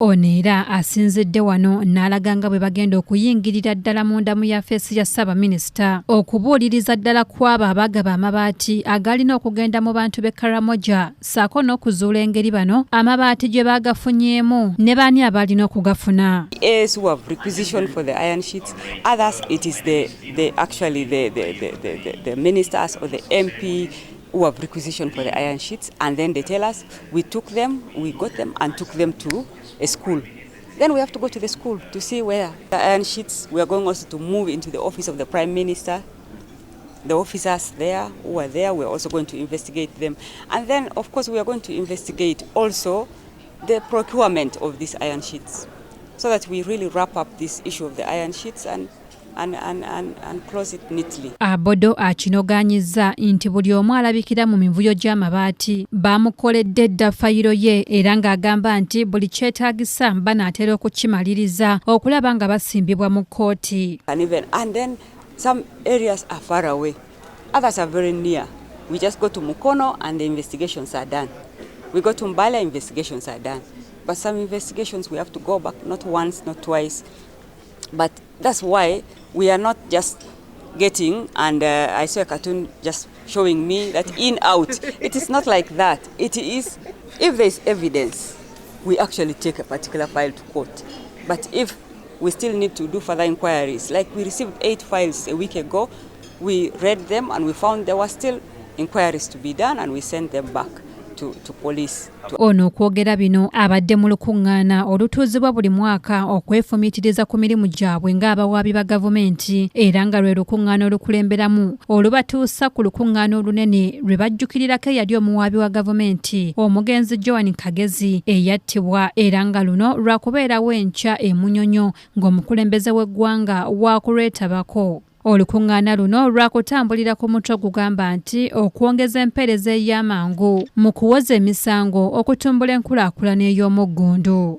Ono era asinzidde wano n'alaganga bwe bagenda okuyingirira ddala munda mu yafeesi ya Ssaabaminisita okubuuliriza ddala kw'abo abagaba amabaati agalina okugenda mu bantu b'e Karamoja ssaako n'okuzuula engeri bano amabaati gye baagafunyeemu ne baani abalina okugafuna. Who have requisitioned for the iron sheets, others it is the ministers or the MP who have requisitioned for the iron sheets, and then they tell us we got them and took them to a school. Then we have to go to the school to see where the iron sheets. We are going also to move into the office of the Prime Minister. The officers there who are there, we are also going to investigate them. And then, of course, we are going to investigate also the procurement of these iron sheets so that we really wrap up this issue of the iron sheets and close it neatly. Abodo akinoganyiza nti buli omu alabikira mu mivuyo gy'amabaati bamukoledde dda fayiro ye era ng'agamba nti buli kyetaagisa banaatera okukimaliriza okulaba nga basimbibwa mu kkooti. And then some areas are far away, others are very near. We just go to Mukono and the investigations are done. We go to Mbala, investigations are done. But some investigations we have to go back not once, not twice. But that's why we are not just getting, and I saw a cartoon just showing me that in, out. It is not like that. It is, if there is evidence, we actually take a particular file to court. But if we still need to do further inquiries, like we received 8 files a week ago, we read them and we found there were still inquiries to be done and we sent them back to police. Ono okwogera bino abadde mu lukuŋŋaana olutuuzibwa buli mwaka okwefumiitiriza ku mirimu gyabwe ng'abawaabi ba gavumenti era nga lwe lukuŋŋaana olukulemberamu olubatuusa ku lukuŋŋaana olunene lwe bajjukirirako eyali omuwaabi wa gavumenti omugenzi Joan Kagezi eyattibwa era nga luno lwakubeerawo enkya e Munyonyo ng'omukulembeze w'eggwanga waakulwetabako. Olukuŋŋaana luno lwakutambulira ku mutwe gugamba nti okwongeza empeereza ey'amangu mu kuwoza emisango okutumbula enkulaakulana ey'omuggundu.